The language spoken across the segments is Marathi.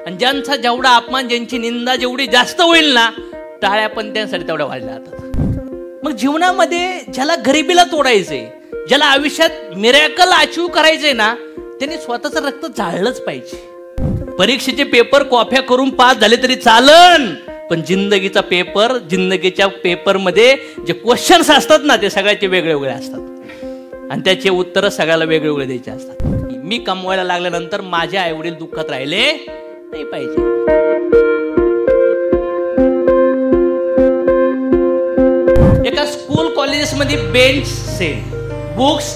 आणि ज्यांचा जेवढा अपमान, ज्यांची निंदा जेवढी जास्त होईल ना, टाळ्या पण त्यांसाठी तेवढ्या वाढल्या जातात. मग जीवनामध्ये ज्याला गरिबीला तोडायचंय, ज्याला आयुष्यात मिरॅकल अचीव करायचंय ना, त्यांनी स्वतःचं रक्त जाळलंच पाहिजे. परीक्षेचे पेपर कॉप्या करून पास झाले तरी चालन, पण जिंदगीचा पेपर, जिंदगीच्या पेपरमध्ये जे क्वेश्चन्स असतात ना, ते सगळ्याचे वेगळे वेगळे असतात आणि त्याचे उत्तर सगळ्याला वेगळे वेगळे द्यायचे असतात. मी कमवायला लागल्यानंतर माझे आई वडील दुःखात राहिले नाही पाहिजे. एका स्कूल कॉलेजेसमध्ये bench same, books,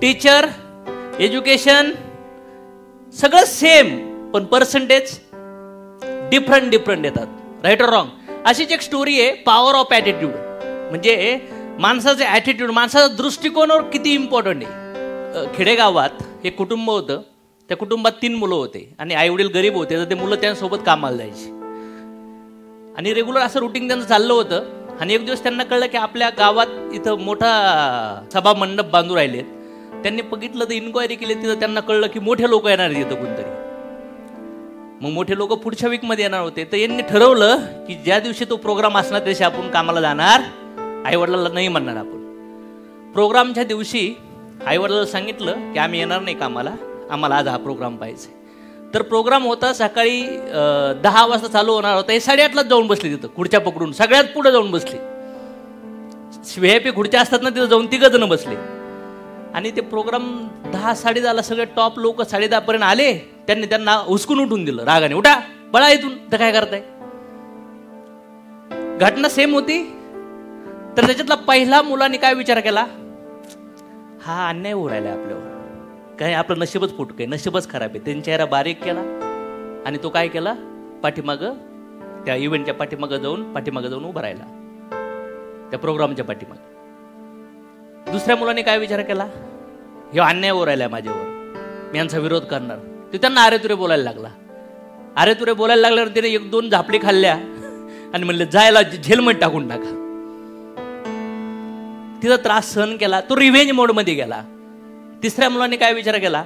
teacher, education सगळं सेम, पण पर्सेंटेज डिफरंट येतात. Right or wrong? अशीच एक स्टोरी आहे, पॉवर ऑफ ॲटिट्यूड. म्हणजे माणसाचे ॲटिट्यूड, माणसाचा दृष्टिकोनावर किती इम्पॉर्टंट आहे. खेडेगावात एक कुटुंब होतं. त्या कुटुंबात 3 मुलं होते आणि आई वडील गरीब होते, तर ते मुलं त्यांच्यासोबत कामाला जायची आणि रेग्युलर असं रुटीन त्यांचं चाललं होतं. आणि एक दिवस त्यांना कळलं की आपल्या गावात इथं मोठा सभा मंडप बांधून राहिलेत. त्यांनी बघितलं, तर इन्क्वायरी केली, तिथं त्यांना कळलं की मोठे लोक येणार आहेत इथं कोणतरी. मग मोठे लोक पुढच्या वीकमध्ये येणार होते. तर यांनी ठरवलं की ज्या दिवशी तो प्रोग्राम असणार त्या दिवशी आपण कामाला जाणार, आईवडिलांना नाही म्हणणार आपण. प्रोग्रामच्या दिवशी आईवडिलांना सांगितलं की आम्ही येणार नाही कामाला, आम्हाला आज हा प्रोग्राम पाहिजे. तर प्रोग्राम होता सकाळी 10 वाजता चालू होणार होता. हे 8:30लाच जाऊन बसले तिथं, खुर्च्या पकडून सगळ्यात पुढे जाऊन बसले. VIP खुर्च्या असतात ना, तिथं जाऊन 3 जण बसले. आणि ते प्रोग्राम 10-10:30ला सगळे टॉप लोक 10:30 पर्यंत आले. त्यांना हुसकून उठून दिलं रागाने, उठा बळा इथून, तर काय करताय. घटना सेम होती. तर त्याच्यातला पहिला मुलाने काय विचार केला, हा अन्याय उरायला आपल्यावर, काय आपलं नशीबच फुटकंय, नशीबच खराब आहे. त्यांचा चेहरा बारीक केला आणि तो काय केला, पाठीमागं त्या इव्हेंटच्या पाठीमागं जाऊन उभा राहिला, त्या प्रोग्रामच्या पाठीमागं. दुसऱ्या मुलाने काय विचार केला, हे अन्याय ओरायलाय माझ्यावर, मी यांचा विरोध करणार. तो त्यांना अरेतुरे बोलायला लागला. अरेतुरे बोलायला लागल्यावर तिने 1-2 झापली खाल्ल्या आणि म्हणले जायला झेलमध्ये टाकून टाका. तिचा त्रास सहन केला, तो रिव्हेंज मोड मध्ये गेला. तिसऱ्या मुलाने काय विचार केला,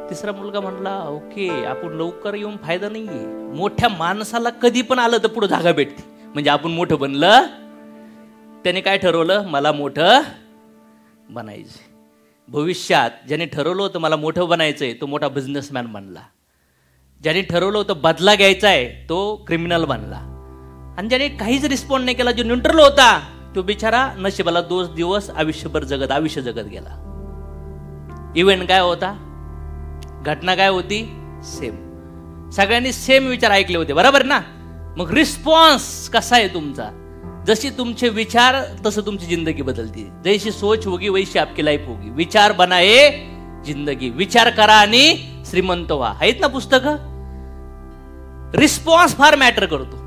तिसरा मुलगा म्हटला ओके, आपण लवकर येऊन फायदा नाहीये, मोठ्या माणसाला कधी पण आलं तर पुढे जागा भेटते, म्हणजे आपण मोठं बनलं. त्याने काय ठरवलं, मला मोठं बनायचं. भविष्यात ज्याने ठरवलं होतं मला मोठं बनायचंय, तो मोठा बिझनेसमॅन बनला. ज्याने ठरवलं होतं बदला घ्यायचा आहे, तो क्रिमिनल बनला. आणि ज्याने काहीच रिस्पॉन्ड नाही केला, जो न्यूट्रल होता, तो बिचारा नशिबाला 2 दिवस आयुष्य जगत गेला. इव्हेंट काय होता, घटना काय होती, सेम. सगळ्यांनी सेम विचार ऐकले होते, बरोबर ना. मग रिस्पॉन्स कसा आहे तुमचा, जशी तुमचे विचार तसं तुमची जिंदगी बदलती. जैसी सोच होगी वैसी आपकी लाईफ होगी. विचार बनाए जिंदगी, विचार करा आणि श्रीमंत व्हा. आहेत ना पुस्तकं. रिस्पॉन्स फार मॅटर करतो.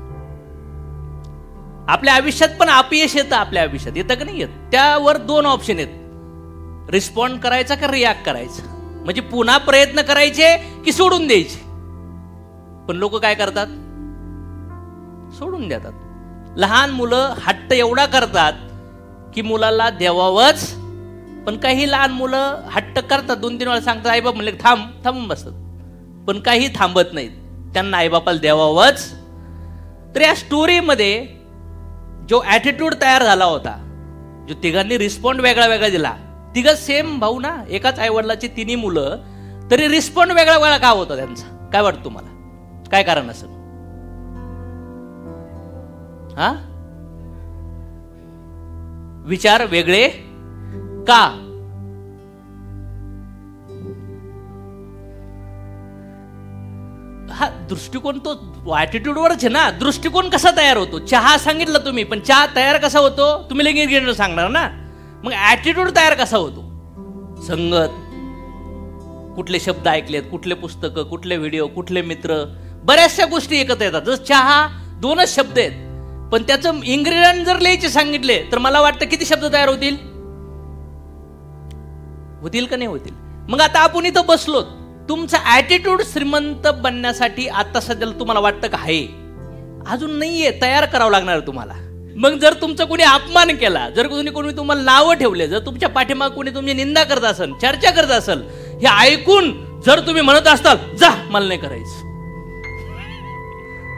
आपल्या आयुष्यात पण अपयश येतं, आपल्या आयुष्यात येतं का नाही येत, त्यावर 2 ऑप्शन आहेत, रिस्पॉन्ड करायचा का रिॲक्ट करायचा. म्हणजे पुन्हा प्रयत्न करायचे की सोडून द्यायचे. पण लोक काय करतात, सोडून देतात. लहान मुलं हट्ट एवढा करतात की मुलाला द्यावावंच. पण काही लहान मुलं हट्ट करतात, 2-3 वेळा सांगतात, आई बाप म्हणले थांबून बसतात, पण काही थांबत नाहीत, त्यांना आईबापाला द्यावावंच. तर या स्टोरीमध्ये जो ॲटिट्यूड तयार झाला होता, जो तिघांनी रिस्पॉन्ड वेगळा दिला, तिघं सेम भाऊ ना, एकाच आईवडिलाची 3 मुलं, तरी रिस्पॉन्ड वेगळा का होता त्यांचा, काय वाटतं तुम्हाला, काय कारण असेल. हा, विचार वेगळे का. हा दृष्टिकोन तो ॲटिट्यूडवरच आहे ना. दृष्टिकोन कसा तयार होतो, चहा सांगितलं तुम्ही, पण चहा तयार कसा होतो तुम्ही लगेच इन्ग्रेडियंट सांगणार ना. मग ॲटिट्यूड तयार कसा होतो, संगत, कुठले शब्द ऐकलेत, कुठले पुस्तकं, कुठले व्हिडिओ, कुठले मित्र, बऱ्याचशा गोष्टी एकत्र येतात. जसं चहा 2च शब्द आहेत, पण त्याचं इन्ग्रेडियंट जर लिहायचे सांगितले तर मला वाटतं किती शब्द तयार होतील का नाही होतील. मग आता आपण इथं बसलो, तुमचा ॲटिट्यूड श्रीमंत बनण्यासाठी आता सध्याला तुम्हाला वाटतं का आहे, अजून नाहीये, तयार करावं लागणार तुम्हाला. मग जर तुमचा कोणी अपमान केला, जर कोणी तुम्हाला नावं ठेवले, जर तुमच्या पाठीमागे कोणी तुमची निंदा करत असेल, चर्चा करत असेल, हे ऐकून जर तुम्ही म्हणत असताल जा मला नाही करायचं,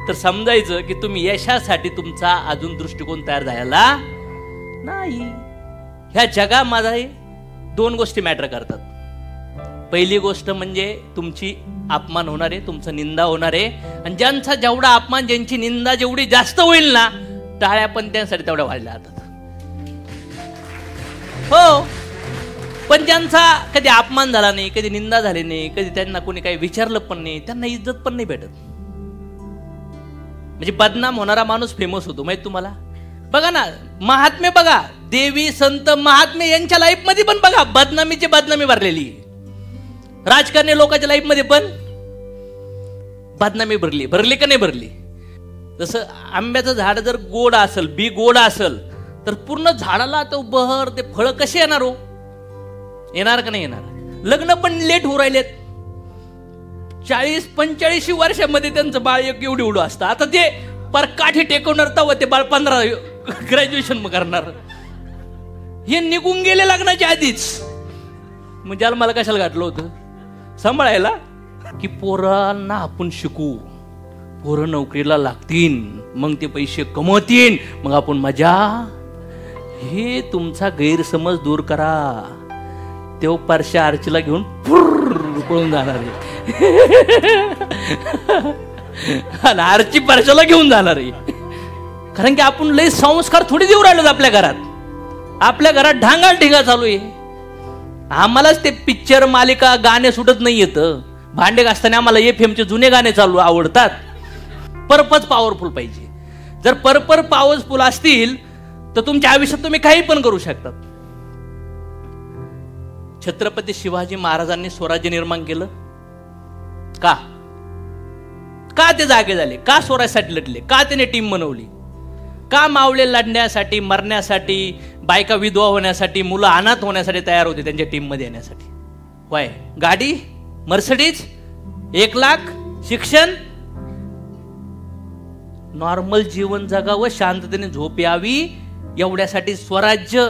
तर समजायचं की तुम्ही यशासाठी तुमचा अजून दृष्टिकोन तयार झालेला नाही. ह्या जगामध्ये दोन गोष्टी मॅटर करतात. पहिली गोष्ट म्हणजे तुमची अपमान होणार आहे, तुमचा निंदा होणार आहे, आणि ज्यांचा जेवढा अपमान, ज्यांची निंदा जेवढी जास्त होईल ना, टाळ्या पण त्यांसाठी तेवढ्या वाढल्या जातात. हो, पण ज्यांचा कधी अपमान झाला नाही, कधी निंदा झाली नाही, कधी त्यांना कोणी काही विचारलं पण नाही, त्यांना इज्जत पण नाही भेटत. म्हणजे बदनाम होणारा माणूस फेमस होतो माहित तुम्हाला. बघा ना, महात्मे बघा, देवी संत महात्मे यांच्या लाईफ मध्ये पण बघा बदनामीची बदनामी भरलेली. राजकारणी लोकांच्या लाईफ मध्ये पण बदनामी भरली का नाही भरली. जसं आंब्याचं झाड जर गोड असेल, बी गोड असेल, तर पूर्ण झाडाला तो बहर, ते फळ कसे येणार हो? येणार का नाही येणार? लग्न पण लेट होऊ राहिलेत. 40-45 वर्षामध्ये त्यांचं बाळ एक एवढी एवढं असतं. आता ते पर काठी टेकवणार तेव्हा ते बाळ 15 ग्रॅज्युएशन करणार. हे निघून गेले लग्नाच्या आधीच. म्हणजे मला कशाला घातलं होतं सांभाळायला, की पोरांना आपण शिकू, पोरं नोकरीला लागतील, मग ते पैसे कमवतील, मग आपण मजा. हे तुमचा गैरसमज दूर करा. तेव्हा परश्या आरचीला घेऊन पळून जाणार आहे. आरची परशाला घेऊन जाणार आहे. कारण की आपण लय संस्कार थोडी देऊ राहिलो आपल्या घरात. आपल्या घरात ढांगाल ढिंगा चालू आहे. आम्हालाच ते पिक्चर, मालिका, गाणे सुटत नाही येत. भांडे घासताना आम्हाला FM चे जुने गाणे चालू आवडतात. पर्पज पॉवरफुल पाहिजे. जर पर्पज पॉवरफुल असतील तर तुमच्या आयुष्यात तुम्ही काही पण करू शकतात. छत्रपती शिवाजी महाराजांनी स्वराज्य निर्माण केलं का? का ते जागे झाले? का स्वराज्यासाठी लढले? का त्याने टीम बनवली? का मावळे लढण्यासाठी, मरण्यासाठी, बायका विधवा होण्यासाठी, मुलं अनाथ होण्यासाठी तयार होते त्यांच्या टीम मध्ये येण्यासाठी? वाय? गाडी, मर्सिडीज, 1 लाख, शिक्षण, नॉर्मल जीवन जगावं, शांततेने झोप यावी, एवढ्यासाठी स्वराज्य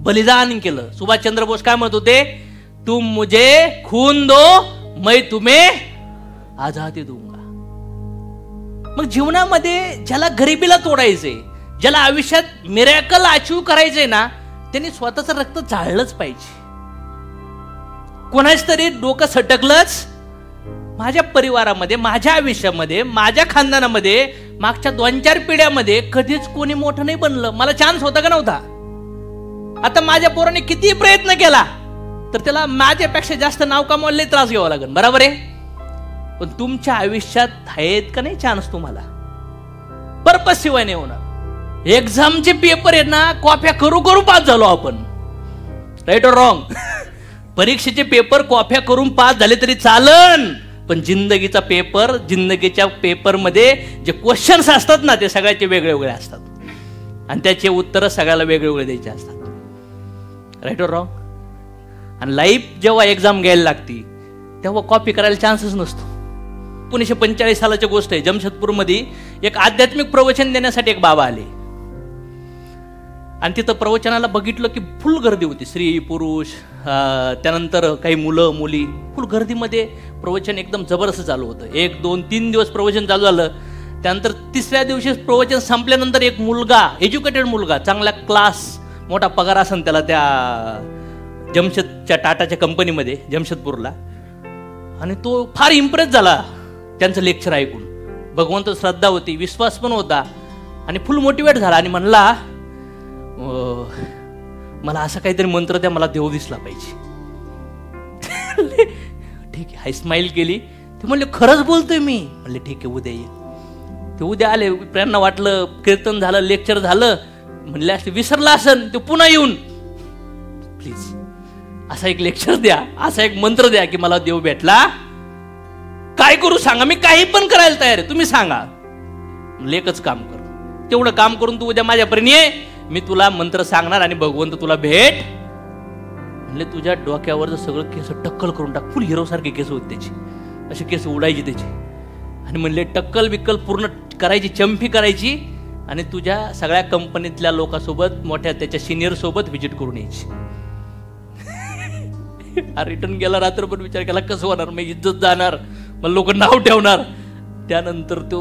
बलिदान केलं. सुभाषचंद्र बोस काय म्हणत होते? तुम मुझे खून दो, मैं तुम्हें आजादी दूंगा. मग जीवनामध्ये ज्याला गरिबीला तोडायचंय, ज्याला आयुष्यात मिरॅकल अचीव करायचंय ना, त्यांनी स्वतःचं रक्त जाळलंच पाहिजे. कोणाच तरी डोकं सटकलंच. माझ्या परिवारामध्ये, माझ्या आयुष्यामध्ये, माझ्या खानदानामध्ये मागच्या 2-4 पिढ्यामध्ये कधीच कोणी मोठं नाही बनलं. मला चान्स होता का नव्हता? आता माझ्या पोराने किती प्रयत्न केला तर त्याला माझ्यापेक्षा जास्त नाव कमवायला त्रास घ्यावा लागेल. बरोबर आहे? पण तुमच्या आयुष्यात आहेत का नाही चान्स? तुम्हाला पर्पज शिवाय नाही होणार. एक्झामचे पेपर आहेत ना, कॉप्या करू करू पास झालो आपण. राईट और रॉंग? परीक्षेचे पेपर कॉप्या करून पास झाले तरी चालन, पण जिंदगीचा पेपर, जिंदगीच्या पेपर मध्ये जे क्वेश्चन्स असतात ना, ते सगळ्याचे वेगळे वेगळे असतात आणि त्याचे उत्तर सगळ्याला वेगळे वेगळे द्यायचे असतात. राईट और रॉंग? आणि लाईफ जेव्हा एक्झाम घ्यायला लागती तेव्हा कॉपी करायला चान्सच नसतो. 1945 सालाची गोष्ट आहे. जमशेदपूरमध्ये एक आध्यात्मिक प्रवचन देण्यासाठी एक बाबा आले आणि तिथं प्रवचनाला बघितलं की फुल गर्दी होती. स्त्री पुरुष, त्यानंतर काही मुलं मुली, फुल गर्दीमध्ये प्रवचन एकदम जबरदस्त चालू होतं. 1, 2, 3 दिवस प्रवचन चालू झालं. त्यानंतर 3ऱ्या दिवशी प्रवचन संपल्यानंतर एक मुलगा, एज्युकेटेड मुलगा, चांगला क्लास, मोठा पगार असन त्याला त्या जमशेदच्या टाटाच्या कंपनीमध्ये जमशेदपूरला, आणि तो फार इम्प्रेस झाला त्यांचं लेक्चर ऐकून. भगवंत श्रद्धा होती, विश्वास पण होता आणि फुल मोटिवेट झाला आणि म्हणला, मला असं काहीतरी मंत्र द्या, मला देव दिसला पाहिजे. ठीक आहे, हाय स्माइल केली. ते म्हणले खरंच बोलतोय मी? म्हणले ठीक आहे, उद्या ये. ते उद्या आले. प्रेरणा वाटलं, कीर्तन झालं, लेक्चर झालं. म्हणले असते विसरला असन ते, पुन्हा येऊन प्लीज असा एक लेक्चर द्या, असा एक मंत्र द्या की मला देव भेटला. काय करू सांगा, मी काही पण करायला तयार आहे, तुम्ही सांगा. एकच काम कर, तेवढं काम करून तू उद्या माझ्यापर्यंत ये, मी तुला मंत्र सांगणार आणि भगवंत तुला भेट. म्हणले तुझ्या डोक्यावर सगळं केस टक्कल करून टाक. फुल हिरो सारखे केस होते त्याची, असे केस उडायचे त्याचे. आणि म्हणले टक्कल बिक्कल पूर्ण करायची, चंपी करायची आणि तुझ्या सगळ्या कंपनीतल्या लोकांसोबत, मोठ्या त्याच्या सिनियर सोबत व्हिजिट करून यायची. रिटर्न गेला. रात्रभर विचार केला कसं होणार, मग इज्जत जाणार, मला लोक नाव ठेवणार. त्यानंतर तो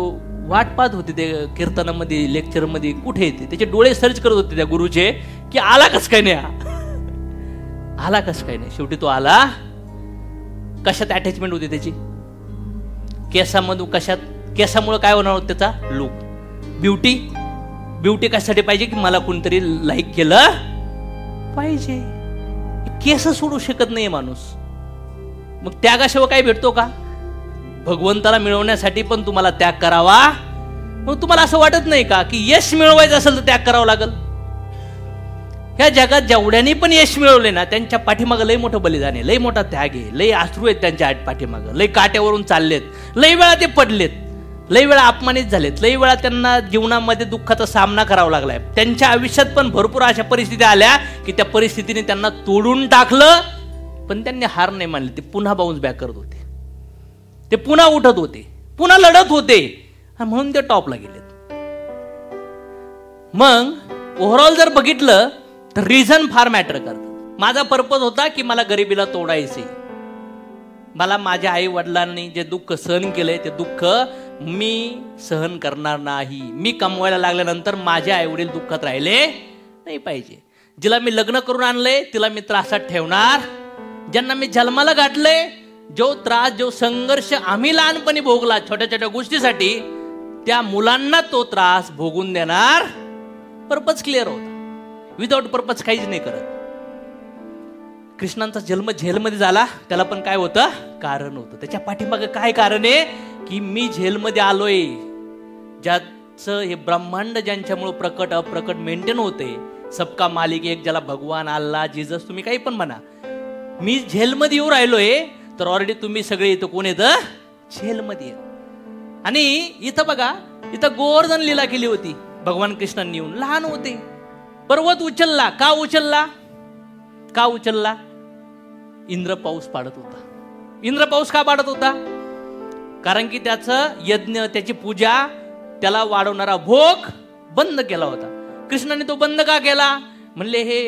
वाट पाहत होते ते कीर्तनामध्ये, लेक्चरमध्ये, कुठे येते. त्याचे डोळे सर्च करत होते त्या गुरुचे की आला कस काय नाही, आला कस काय नाही. शेवटी तो आला. कशात अटॅचमेंट होती त्याची? केसामधून. कशात? केसामुळे काय होणार होतं त्याचा? Look, beauty. ब्युटी कशासाठी पाहिजे? की मला कोणतरी लाईक केलं पाहिजे. केस सोडू शकत नाही माणूस. मग त्यागाशिवाय काय भेटतो का? भगवंताला मिळवण्यासाठी पण तुम्हाला त्याग करावा. मग तुम्हाला असं वाटत नाही का की यश मिळवायचं असेल तर त्याग करावं लागल? ह्या जगात जेवढ्यांनी पण यश मिळवले ना, त्यांच्या पाठीमागं लय मोठं बलिदान आहे, लय मोठा त्याग आहे, लय अश्रू आहेत त्यांच्या पाठीमागं, लय काट्यावरून चाललेत, लय वेळा ते पडलेत, लय वेळा अपमानित झालेत, लय वेळा त्यांना जीवनामध्ये दुःखाचा सामना करावा लागलाय. त्यांच्या आयुष्यात पण भरपूर अशा परिस्थिती आल्या की त्या परिस्थितीने त्यांना तोडून टाकलं, पण त्यांनी हार नाही मानली. ते पुन्हा बाउन्स बॅक करत होते, ते पुन्हा उठत होते, पुन्हा लढत होते, म्हणून ते टॉपला गेलेत. मग ओव्हरऑल जर बघितलं तर रिझन फार मॅटर करतं. माझा पर्पज होता की मला गरिबीला तोडायचे. मला माझ्या आई वडिलांनी जे दुःख सहन केलंय ते दुःख मी सहन करणार नाही. मी कमवायला लागल्यानंतर माझे आई वडील दुःखात राहिले नाही पाहिजे. जिला मी लग्न करून आणलंय तिला मी त्रासात ठेवणार. ज्यांना मी जन्माला घातलंय, जो त्रास, जो संघर्ष आम्ही लहानपणी भोगला छोट्या छोट्या गोष्टीसाठी, त्या मुलांना तो त्रास भोगून देणार. पर्पज क्लिअर होता. विदाउट पर्पज काहीच नाही करत. कृष्णांचा जन्म झेलमध्ये झाला, त्याला पण काय होतं? कारण होतं. त्याच्या पाठीमागे काय कारण आहे? की मी झेलमध्ये आलोय, ज्याचं हे ब्रह्मांड ज्यांच्यामुळे प्रकट अप्रकट मेंटेन होते, सबका मालिक एक, ज्याला भगवान, अल्लाह, जीजस, तुम्ही काही पण म्हणा, मी झेलमध्ये येऊ राहिलोय, तर ऑलरेडी तुम्ही सगळे इथं कोण येतं? झेलमध्ये. आणि इथं बघा, इथं गोवर्धन लीला केली होती भगवान कृष्णांनी येऊन. लहान होते, पर्वत उचलला. का उचलला? का उचलला? इंद्र पाऊस पाडत होता. इंद्र पाऊस का पाडत होता? कारण की त्याचं यज्ञ, त्याची पूजा, त्याला वाढवणारा भोग बंद केला होता. कृष्णाने तो बंद का केला? म्हणले हे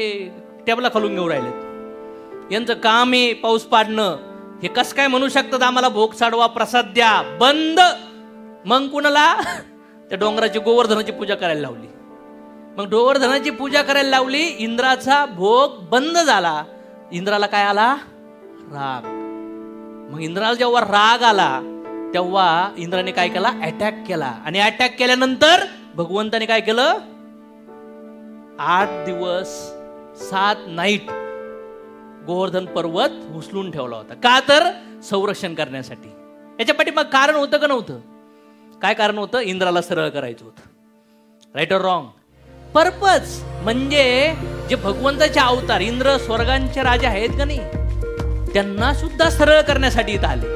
टेबला खालून घेऊन राहिलेत, यांचं काम आहे पाऊस पाडणं, हे कस काय म्हणू शकतात आम्हाला भोग साडवा, प्रसाद द्या? बंद. मग कुणाला? त्या डोंगराची, गोवर्धनाची पूजा करायला लावली. मग गोवर्धनाची पूजा करायला लावली, इंद्राचा भोग बंद झाला. इंद्राला काय आला? राग. मग इंद्राला जेव्हा राग आला तेव्हा इंद्राने काय केला? अटॅक केला. आणि अटॅक केल्यानंतर भगवंताने काय केलं? 8 दिवस 7 नाईट गोवर्धन पर्वत उचलून ठेवला होता. का? तर संरक्षण करण्यासाठी. याच्या पाठीमाग कारण होतं का नव्हतं? काय कारण होतं? इंद्राला सरळ करायचं होतं. Right or wrong? पर्पज म्हणजे जे भगवंताचे अवतार, इंद्र स्वर्गांचे राजा आहेत का नाही, त्यांना सुद्धा सरळ करण्यासाठी इथं आले.